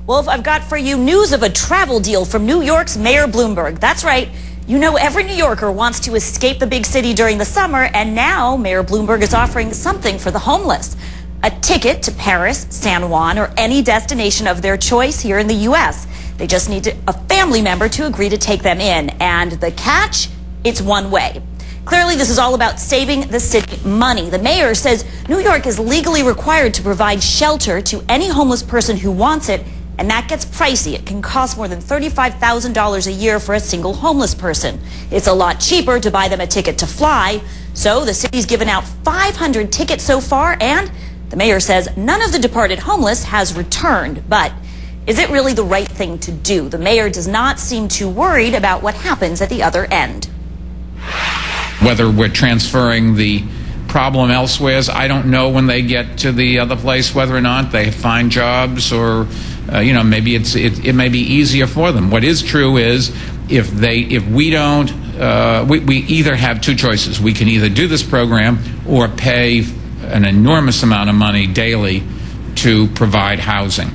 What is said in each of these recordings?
Wolf, I've got for you news of a travel deal from New York's Mayor Bloomberg. That's right. You know, every New Yorker wants to escape the big city during the summer, and now Mayor Bloomberg is offering something for the homeless. A ticket to Paris, San Juan, or any destination of their choice here in the U.S. They just need a family member to agree to take them in. And the catch? It's one way. Clearly, this is all about saving the city money. The mayor says New York is legally required to provide shelter to any homeless person who wants it, and that gets pricey. It can cost more than $35,000 a year for a single homeless person. It's a lot cheaper to buy them a ticket to fly. So the city's given out 500 tickets so far, and the mayor says none of the departed homeless has returned. But is it really the right thing to do? The mayor does not seem too worried about what happens at the other end. Whether we're transferring the problem elsewhere, I don't know when they get to the other place whether or not they find jobs or, maybe it may be easier for them. What is true is if we don't, we either have two choices. We can either do this program or pay an enormous amount of money daily to provide housing.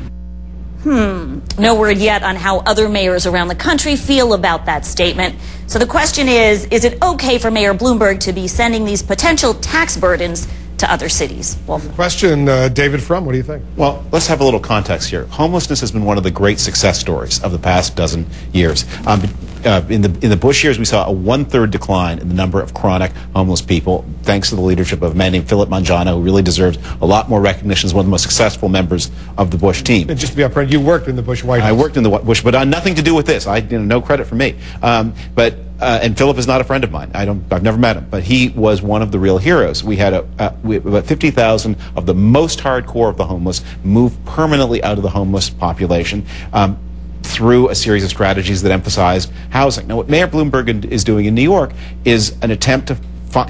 No word yet on how other mayors around the country feel about that statement. So the question is it okay for Mayor Bloomberg to be sending these potential tax burdens to other cities? Well, question, David Frum, what do you think? Well, let's have a little context here. Homelessness has been one of the great success stories of the past dozen years. In the Bush years, we saw a one-third decline in the number of chronic homeless people, thanks to the leadership of a man named Philip Mangiano, who really deserves a lot more recognition as one of the most successful members of the Bush team. And just to be upfront, you worked in the Bush White House. I worked in the Bush, but nothing to do with this. No credit for me. And Philip is not a friend of mine. I've never met him, but he was one of the real heroes. We had about 50,000 of the most hardcore of the homeless move permanently out of the homeless population through a series of strategies that emphasized housing. Now, what Mayor Bloomberg is doing in New York is an attempt to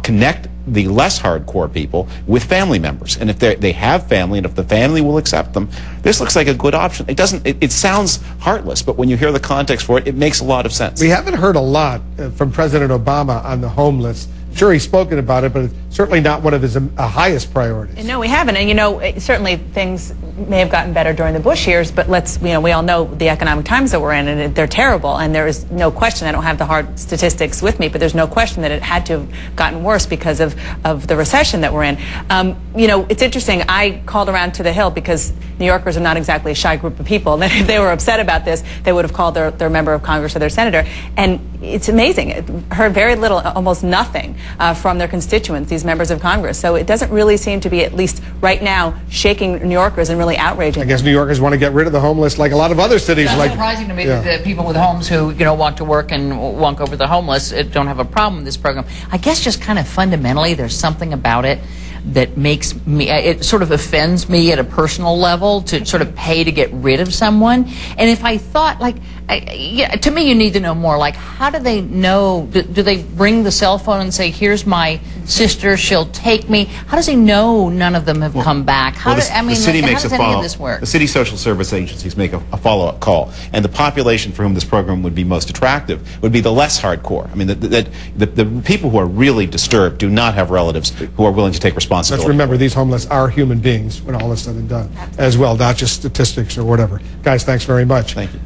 connect the less hardcore people with family members. And if they have family, and if the family will accept them, this looks like a good option. It sounds heartless, but when you hear the context for it, it makes a lot of sense. We haven't heard a lot from President Obama on the homeless. Sure, he's spoken about it, but it's certainly not one of his highest priorities. No, we haven't. And, certainly things may have gotten better during the Bush years, but we all know the economic times that we're in, and they're terrible. And there is no question, I don't have the hard statistics with me, but there's no question that it had to have gotten worse because of the recession that we're in. It's interesting. I called around to the Hill because New Yorkers are not exactly a shy group of people. And if they were upset about this, they would have called their member of Congress or their senator. And it's amazing. Heard very little, almost nothing from their constituents, these members of Congress. So it doesn't really seem to be, at least right now, shaking New Yorkers and really outraging them. I guess New Yorkers want to get rid of the homeless like a lot of other cities. It's surprising to me that the people with homes who, walk to work and walk over the homeless don't have a problem with this program. I guess just kind of fundamentally there's something about it that makes me, it sort of offends me at a personal level to sort of pay to get rid of someone. And if I thought, to me you need to know more, how do they know, do they bring the cell phone and say, here's my sister, she'll take me? How does he know none of them have come back? How does any of this work? The city social service agencies make a follow-up call, and the population for whom this program would be most attractive would be the less hardcore. I mean, the people who are really disturbed do not have relatives who are willing to take responsibility. Let's remember, these homeless are human beings when all is said and done as well, not just statistics or whatever. Guys, thanks very much. Thank you.